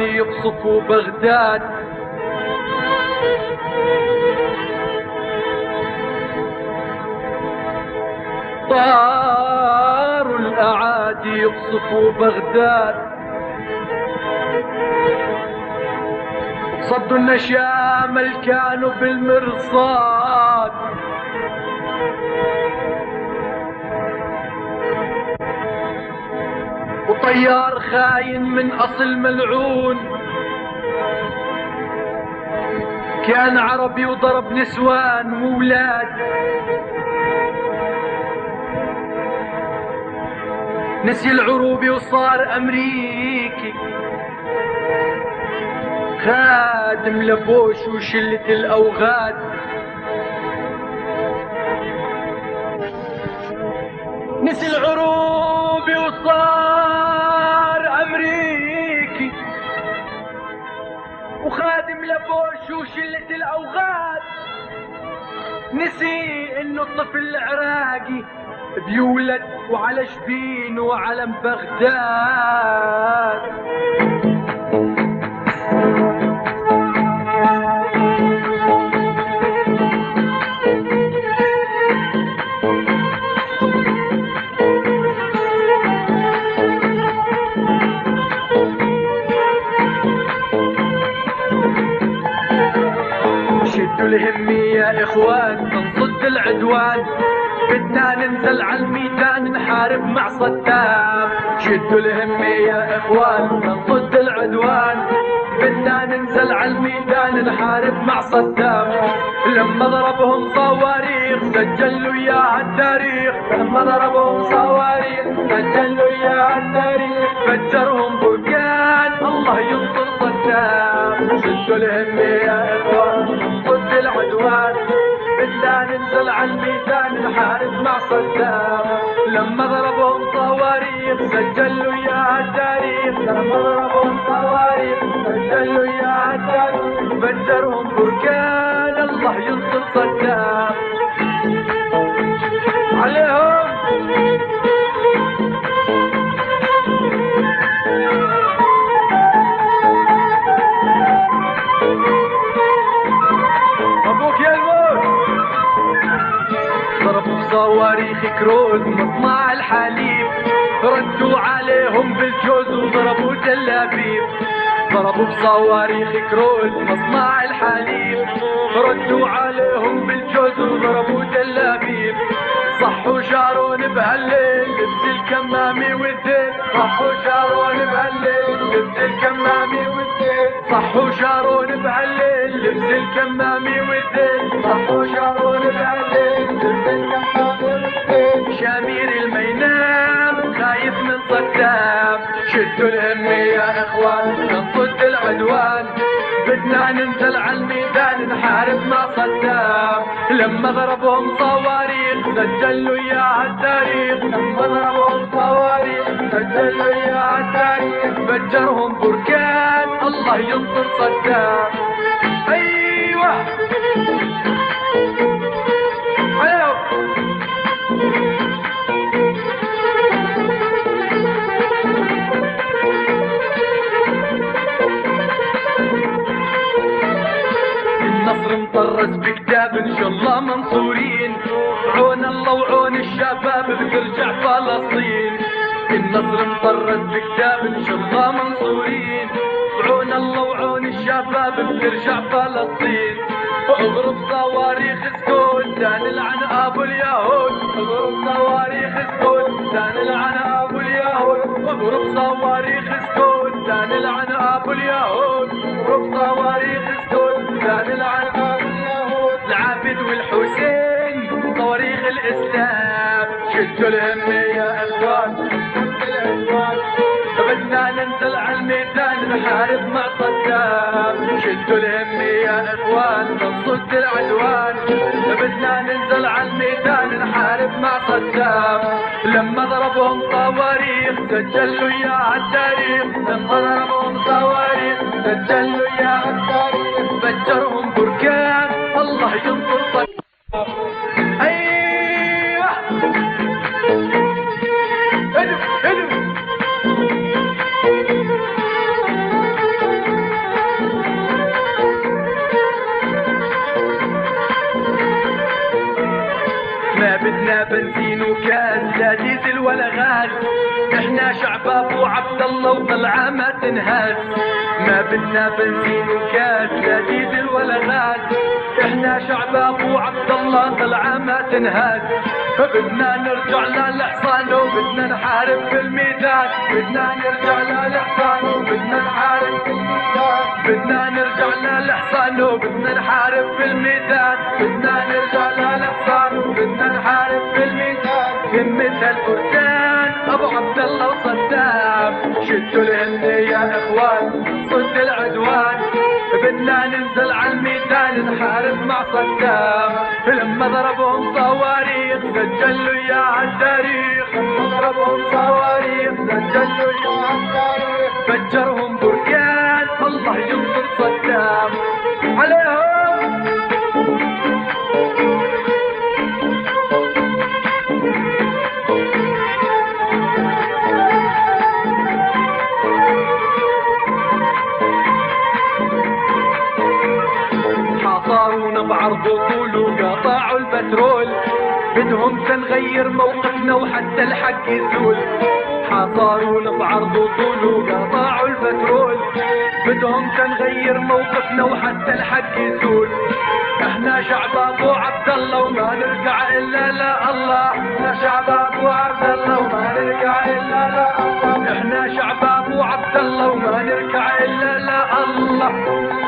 الأعادي يقصفوا بغداد. طاروا الأعادي يقصفوا بغداد، صدوا النشام اللي كانوا بالمرصاد. وطيار خاين من أصل ملعون كان عربي وضرب نسوان وولاد. نسي العروبي وصار أمريكي، خادم لبوش وشلة الأوغاد. نسي العروبي وصار أمريكي، وخادم لبوش وشلة الأوغاد. نسي إنه الطفل العراقي بيولد وعلى شبين وعلم بغداد. شدوا الهم يا إخوان نصد العدوان، بدنا ننزل على الميدان نحارب مع صدام. شدوا الهم يا إخوان نصد العدوان، بدنا ننزل على الميدان نحارب مع صدام. لما ضربهم صواريخ سجلوا يا التاريخ، لما ضربهم صواريخ سجلوا يا التاريخ. فجرهم بركان الله ينصر صدام. شدوا الهم يا إخوان نصد العدوان، بدنا ننزل على الميدان نحارب مع صدام. لما ضربهم صواريخ سجلوا يا التاريخ، لما ضربهم صواريخ سجلوا يا التاريخ. فجرهم بركان الله ينصر صدام. عليهم ابوك يا الموت. ضربوا بصواريخ كروز مصنع الحليب، ردوا عليهم بالجوز وضربوا جلابيب. ضربوا بصواريخ كروز مصنع الحليب، ردوا عليهم بالجوز وضربوا جلابيب. صحوا شارون بهالليل لبس الكمامي والذيل، صحوا شارون بهالليل لبس الكمامي والذيل. صحوا شارون بهالليل لبس الكمامي والذيل، صحوا شارون بهالليل لبس الكمامي والذيل. شامير المينام خايف من صدام. شدوا الهم يا اخوان نصد العدوان، بدنا ننزل على الميدان نحارب مع صدام. لما ضربهم صواريخ سجلوا يا التاريخ، لما ضربهم صواريخ سجلوا يا التاريخ. فجرهم بركان الله ينصر صدام. ايوه ايوه النصر مطرز بكتاب ان شاء الله منصورين، عون الله وعون الشباب بترجع فلسطين. النصر مطرز بكتاب ان شاء الله منصورين، عون الله وعون الشباب بترجع فلسطين. اضرب صواريخ سكون دان العن ابو اليهود، اضرب صواريخ سكون دان العن ابو اليهود. اضرب صواريخ سكون دان العن ابو اليهود، اضرب صواريخ سكون دان العن ابو اليهود. العابد والحسين صواريخ الاسلام. شدوا الهم يا اخوان بدنا ننزل على الميدان نحارب مع صدام. شدوا الهم يا اخوان نصد العدوان، بدنا ننزل على الميدان نحارب مع صدام. لما ضربهم صواريخ سجلوا يا التاريخ، لما ضربهم صواريخ سجلوا يا التاريخ. فجرهم بركان الله ينصر صدام. ايوه ما بدنا بنزين وكاز لا ديزل ولا غاز، احنا شعب ابو عبد الله وطلعه ما تنهز. ما بدنا بنزين وكاز لا ديزل ولا غاز، احنا شعب ابو عبد الله طلعه ما تنهز. بدنا نرجع للحصان وبدنا نحارب في الميدان، بدنا نرجع للحصان وبدنا نحارب في الميدان، بدنا نرجع للحصان وبدنا نحارب في الميدان، بدنا نرجع للحصان وبدنا نحارب في الميدان. همة الفرسان ابو عبد الله وصدام، شدوا الهمة يا اخوان صد العدوان، بدنا ننزل على الميدان نحارب مع صدام. لما ضربهم صواريخ سجلوا يا التاريخ، لما ضربهم صواريخ سجلوا يا التاريخ، فجرهم بركان الله ينصر صدام عليهم. حاصرونا بعرض وطول وقاطعوا البترول، بدهم تنغير موقفنا وحتى الحق يزول. حاصرونا بعرض وطول وقاطعوا البترول، بدهم تنغير موقفنا وحتى الحق يزول. احنا شعب ابو عبد الله وما نرجع الا لا الله، احنا شعب ابو عبد الله وما نرجع الا لا الله، احنا شعب ابو عبد الله وما نرجع الا لا الله،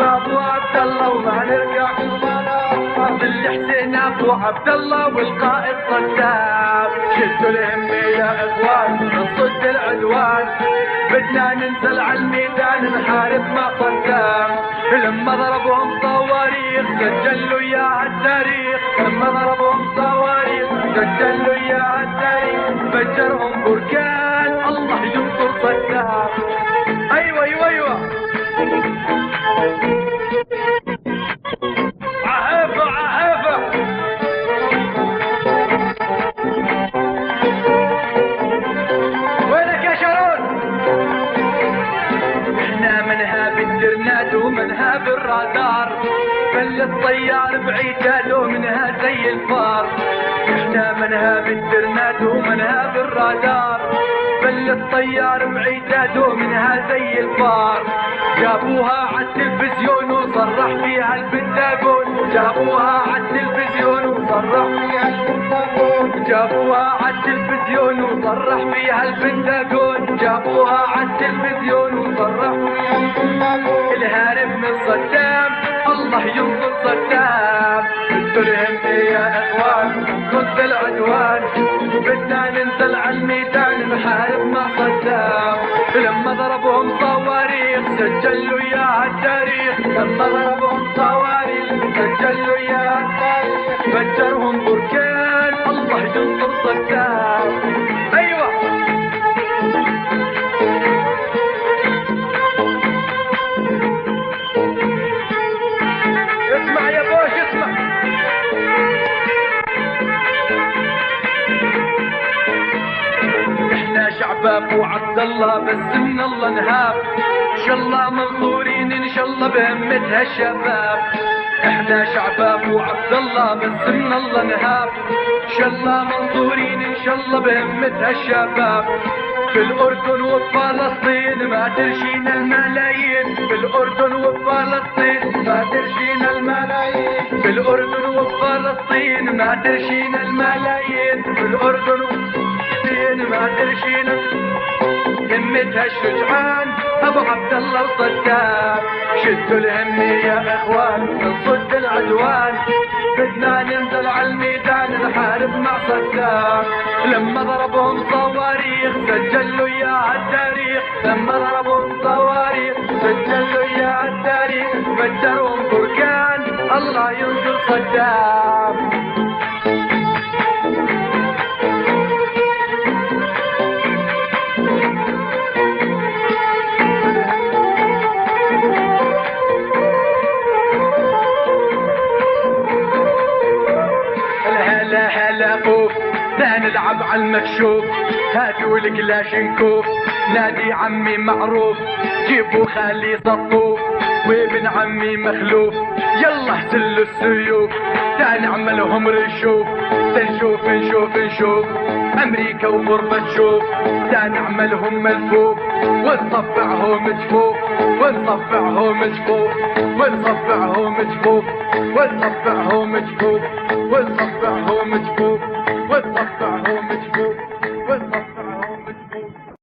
ابو عبد الله وما نرجع الا لا الله. الحسين ابو عبد الله والقائد صدام، شدوا الهمة يا اخوان نصد العدوان، بدنا ننزل على الميدان نحارب مع صدام. لما ضربهم صواريخ سجلوا يا التاريخ، لما ضربهم صواريخ سجلوا يا التاريخ، فجرهم بركان الله ينصر صدام. ايوه ايوه ايوه عهافة عهافة. وينك يا شارون؟ احنا منها بالترناد ومنها بالرادار، بل الطيار بعيد ومنها زي الفار. احنا منها بالترناد ومنها بالرادار، بل الطيار بعيد ومنها زي الفار. جابوها عالتلفزيون وصرح فيها البنتاغون، جابوها عالتلفزيون وصرح فيها البنتاغون، جابوها عالتلفزيون وصرح فيها البنتاغون، جابوها عالتلفزيون وصرح فيها البنتاغون. الهارب من صدام الله ينصر صدام، بدوا الهمة يا اخوان ضد العدوان، بدنا ننزل على الميدان نحارب مع صدام. لما ضربهم صواريخ سجلوا يا التاريخ، لما ضربهم صواريخ سجلوا يا التاريخ، فجرهم بركان الله ينصر صدام. ايوه اسمع يا بوش اسمع. احنا شعب ابو عبد الله بس من الله نهاب، ان شاء الله منصورين ان شاء الله بهمتها الشباب. احنا شعب ابو عبد الله بس من الله نهاب، ان شاء الله منصورين ان شاء الله بهمتها الشباب. في الأردن وفلسطين ما ترشينا الملايين، في الأردن وفلسطين ما ترشينا الملايين، في الأردن وفلسطين ما ترشينا الملايين، في الأردن وفلسطين ما ترشينا. همتها الشجعان أبو عبد الله وصدام، شدوا الهمة يا إخوان نصد العدوان، بدنا ننزل على الميدان نحارب مع صدام. لما ضربهم صواريخ سجلوا يا التاريخ، لما ضربهم صواريخ سجلوا يا التاريخ، فجرهم بركان الله ينصر صدام. نلعب على المكشوف هاتوا الكلاش نكوف، نادي عمي معروف جيبوا خالي سطوف وابن عمي مخلوف، يلا احسلوا السيوف تنعملهم رشوف تنشوف نشوف امريكا وغربة تشوف، لا نعملهم ملفوف ونصفعهم جفوف، ونصفعهم جفوف، ونصفعهم جفوف، ونصفعهم جفوف، ونصفعهم جفوف، ونصفعهم جفوف، ونصفعهم جفوف.